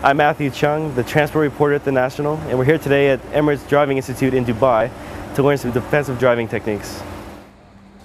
I'm Matthew Chung, the transport reporter at the National, and we're here today at Emirates Driving Institute in Dubai to learn some defensive driving techniques.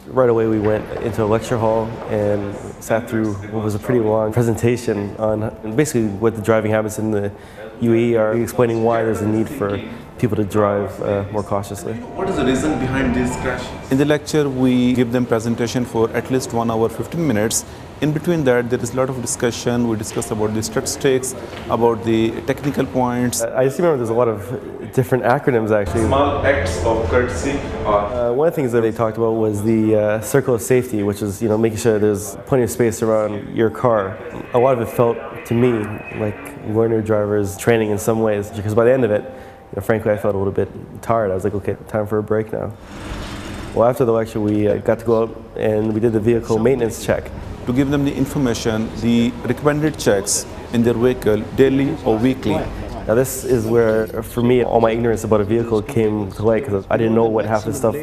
Right away we went into a lecture hall and sat through what was a pretty long presentation on basically what the driving habits in the UAE are, explaining why there's a need for people to drive more cautiously. What is the reason behind these crashes? In the lecture, we give them presentation for at least 1 hour 15 minutes. In between that, there is a lot of discussion. We discuss about the statistics, about the technical points. I just remember there's a lot of different acronyms actually. Small acts of courtesy are... One of the things that they talked about was the circle of safety, which is making sure there's plenty of space around your car. A lot of it felt to me like learner drivers training in some ways, because by the end of it, frankly, I felt a little bit tired. I was like, okay, time for a break now. Well, after the lecture, we got to go out and we did the vehicle maintenance check. To give them the information, the recommended checks in their vehicle daily or weekly. Now this is where, for me, all my ignorance about a vehicle came to light, because I didn't know what half the stuff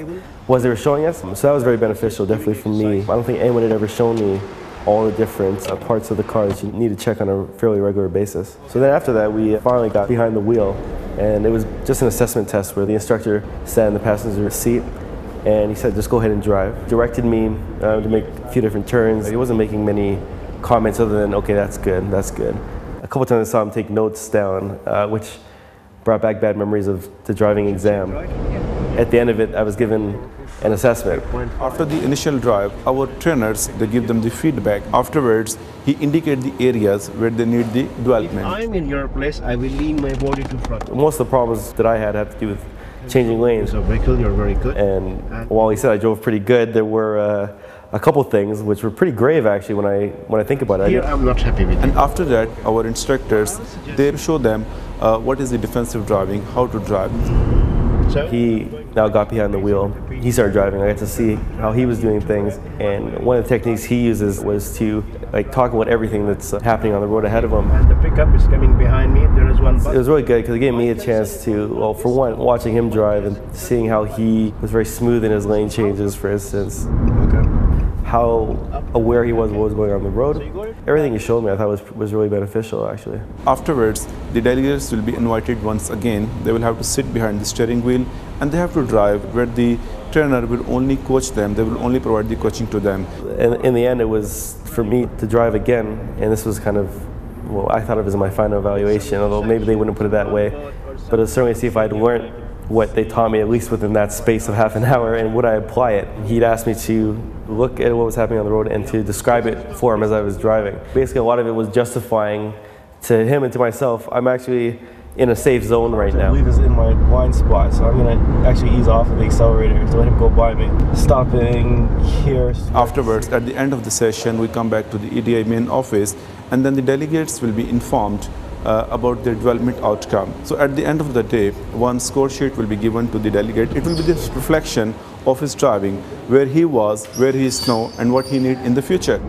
was they were showing us. So that was very beneficial, definitely for me. I don't think anyone had ever shown me all the different parts of the car that you need to check on a fairly regular basis. So then after that, we finally got behind the wheel, and it was just an assessment test where the instructor sat in the passenger seat and he said, just go ahead and drive. Directed me to make a few different turns. He wasn't making many comments other than, okay, that's good, that's good. A couple times I saw him take notes down, which brought back bad memories of the driving exam. At the end of it, I was given an assessment. After the initial drive, our trainers, they give them the feedback. Afterwards, he indicates the areas where they need the development. If I'm in your place, I will lean my body to front. Most of the problems that I had to do with changing lanes. So vehicle, you're very good. And while he said I drove pretty good, there were a couple things which were pretty grave actually when I think about it. Here I'm not happy with it. And after that, our instructors, they show them what is the defensive driving, how to drive. So he now got behind the wheel. He started driving. I got to see how he was doing things, and one of the techniques he uses was to talk about everything that's happening on the road ahead of him. And the pickup is coming behind me. There is one bus. It was really good because it gave me a chance to, well, for one, watching him drive and seeing how he was very smooth in his lane changes, for instance. Okay. How aware he was of what was going on the road. Everything he showed me I thought was really beneficial actually. Afterwards, the delegates will be invited once again. They will have to sit behind the steering wheel and they have to drive where the trainer will only coach them. They will only provide the coaching to them. And in the end, it was for me to drive again, and this was kind of, well, I thought of it as my final evaluation, although maybe they wouldn't put it that way. But it was certainly to see if I'd learned what they taught me, at least within that space of half an hour, and would I apply it. He'd asked me to look at what was happening on the road and to describe it for him as I was driving. Basically, a lot of it was justifying to him and to myself, I'm actually in a safe zone right now. I believe is in my blind spot, so I'm going to actually ease off of the accelerator to let him go by me. Stopping here. Afterwards, at the end of the session, we come back to the EDI main office, and then the delegates will be informed about their development outcome. So at the end of the day, one score sheet will be given to the delegate. It will be this reflection of his driving, where he was, where he is now, and what he needs in the future.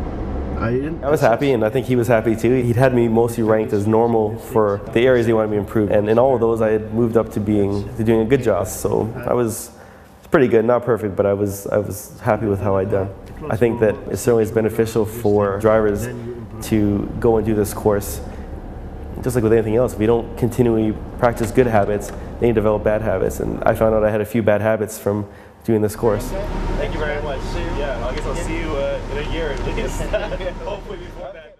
I was happy, and I think he was happy too. He'd had me mostly ranked as normal for the areas he wanted me to improve, and in all of those I had moved up to doing a good job. So I was pretty good, not perfect, but I was happy with how I'd done. I think that it certainly is beneficial for drivers to go and do this course. Just like with anything else, if you don't continually practice good habits, then you develop bad habits. And I found out I had a few bad habits from doing this course. Thank you very much. Yeah, I guess I'll see you in a year at least. Hopefully before that.